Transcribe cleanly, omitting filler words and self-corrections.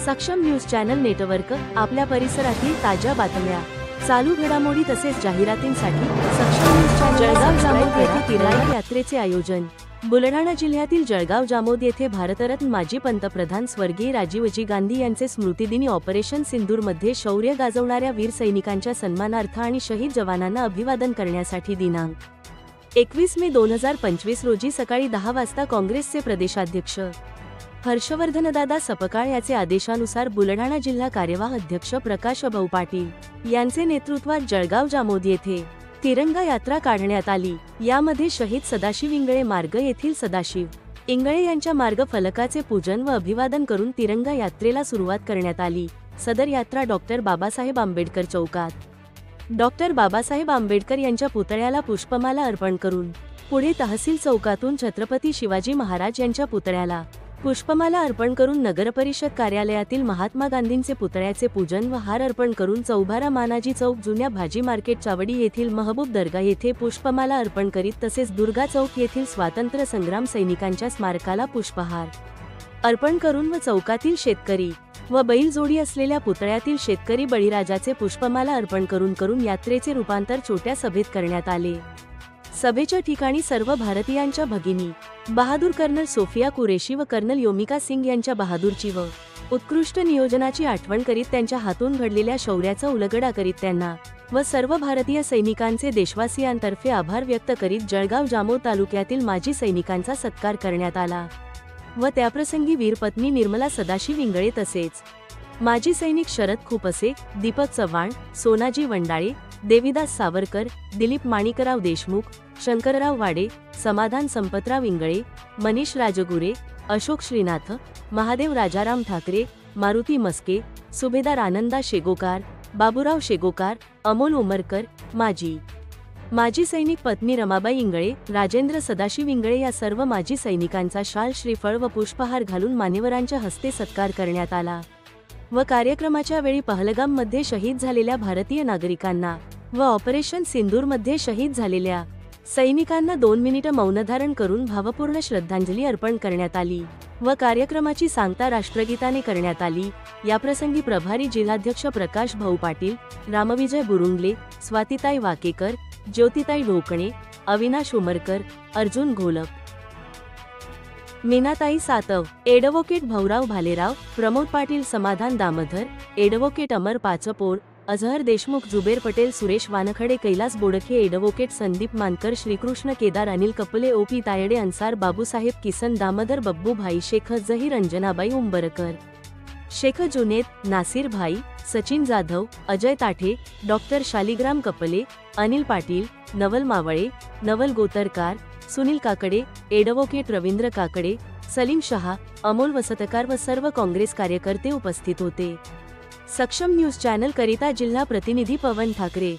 सक्षम news channel network आपल्या परिसरातील ताज्या बातम्या, चालू घडामोडी तसेच जाहिरातींसाठी सक्षम न्यूज चॅनल जळगाव जामोद येथे तिरंगा यात्रेचे आयोजन। बुलढाणा जिल्ह्यातील जळगाव जामोद येथे भारतरत्न माजी पंतप्रधान स्वर्गीय राजीवजी गांधी यांचे स्मृतिदिनी ऑपरेशन सिंदूरमध्ये शौर्य गाजवणाऱ्या वीर सैनिकांच्या सन्मानार्थ आणि शहीद जवानांना अभिवादन करण्यासाठी दिनांक 21 मे 2025 रोजी सकाळी 10 वाजता काँग्रेसचे प्रदेशाध्यक्ष हर्षवर्धनदादा सपकाळ याचे आदेशानुसार बुलढाणा जिल्हा कार्यवाह अध्यक्ष प्रकाश भाऊ पाटील यांचे नेतृत्वात जळगाव जामोद येथे तिरंगा यात्रा काढण्यात आली। यामध्ये शहीद सदाशिव इंगळे मार्ग येथील सदाशिव इंगळे यांच्या मार्ग फलकाचे पूजन व अभिवादन करून तिरंगा यात्रेला सुरुवात करण्यात आली। सदर यात्रा डॉक्टर बाबासाहेब आंबेडकर चौकात डॉक्टर बाबासाहेब आंबेडकर यांच्या पुतळ्याला पुष्पमाला अर्पण करून पुढे तहसील चौकातून छत्रपती शिवाजी महाराज यांच्या पुतळ्याला पुष्पमाला अर्पण करून नगरपरिषद कार्यालयातील महात्मा गांधींचे पुतळ्याचे पूजन व हार अर्पण करून चौभारा मानाजी चौक जुन्या भाजी मार्केट चावडी येथील महबूब दर्गा येथे पुष्पमाला अर्पण करीत तसेच दुर्गा चौक येथील स्वातंत्र्य संग्राम सैनिकांच्या स्मारकाला पुष्पहार अर्पण करून व चौकातील शेतकरी व बैलजोडी असलेल्या पुतळ्यातील शेतकरी बळीराजाचे पुष्पमाला अर्पण करून यात्रेचे रूपांतर छोट्या सभेत करण्यात आले। सभेच्या ठिकाणी सर्व भारतीयांच्या भगिनी बहादूर कर्नल सोफिया कुरेशी व कर्नल योमिका सिंग यांच्या बहादूरची व उत्कृष्ट नियोजनाची आठवण करीत त्यांच्या हातून घडलेल्या शौर्याचा उलगडा करीत त्यांना व सर्व भारतीय सैनिकांचे देशवासियांतर्फे आभार व्यक्त करीत जळगाव जामोद तालुक्यातील माजी सैनिकांचा सत्कार करण्यात आला व त्याप्रसंगी वीरपत्नी निर्मला सदाशिव इंगळे तसेच माजी सैनिक शरद खुपसे, दीपक चव्हाण, सोनाजी वंडाळे, देविदास सावरकर, दिलीप माणिकराव देशमुख, शंकरराव वाडे, समाधान संपतराव इंगळे, मनीष राजगुरे, अशोक श्रीनाथ, महादेव राजाराम ठाकरे, मारुती मस्के, सुभेदार आनंदा शेगोकार, बाबूराव शेगोकार, अमोल उमरकर, माजी सैनिक पत्नी रमाबाई इंगळे, राजेंद्र सदाशिव इंगळे या सर्व माजी सैनिकांचा शाल, श्रीफळ व पुष्पहार घालून मान्यवरांच्या हस्ते सत्कार करण्यात आला व कार्यक्रमाच्या वेळी पहलगाम मध्ये शहीद झालेल्या भारतीय नागरिकांना व ऑपरेशन सिंदूरमध्ये शहीद झालेल्या सैनिकांना 2 मिनिटे मौनधारण करून भावपूर्ण श्रद्धांजली अर्पण करण्यात आली व कार्यक्रमाची सांगता राष्ट्रगीताने करण्यात आली। याप्रसंगी प्रभारी जिल्हाध्यक्ष प्रकाश भाऊ पाटील, रामविजय बुरुंगले, स्वातीताई वाकेकर, ज्योतिताई ढोकणे, अविनाश उमरकर, अर्जुन घोलप, मीनाताई सातव, एडव्होकेट भाऊराव भालेराव, प्रमोद पाटील, समाधान दामोदर, एडव्होकेट अमर पाचपोर, अझहर देशमुख, जुबेर पटेल, सुरेश वानखडे, कैलास बोडखे, एडव्होकेट संदीप मानकर, श्रीकृष्ण केदार, अनिल कपले, ओपी तायडे, अन्सार, बाबूसाहेब किसन, दामोदर, बब्बू भाई, शेख जहीर, अंजनाबाई उंबरकर, शेख जुनेद, नासिर भाई, सचिन जाधव, अजय ताठे, डॉक्टर शालिग्राम कपले, अनिल पाटील, नवल मावळे, नवल गोतरकार, सुनील काकडे, एडव्होकेट रवींद्र काकडे, सलीम शहा, अमोल वसतकार व सर्व काँग्रेस कार्यकर्ते उपस्थित होते। सक्षम न्यूज चॅनल करिता जिल्हा प्रतिनिधी पवन ठाकरे।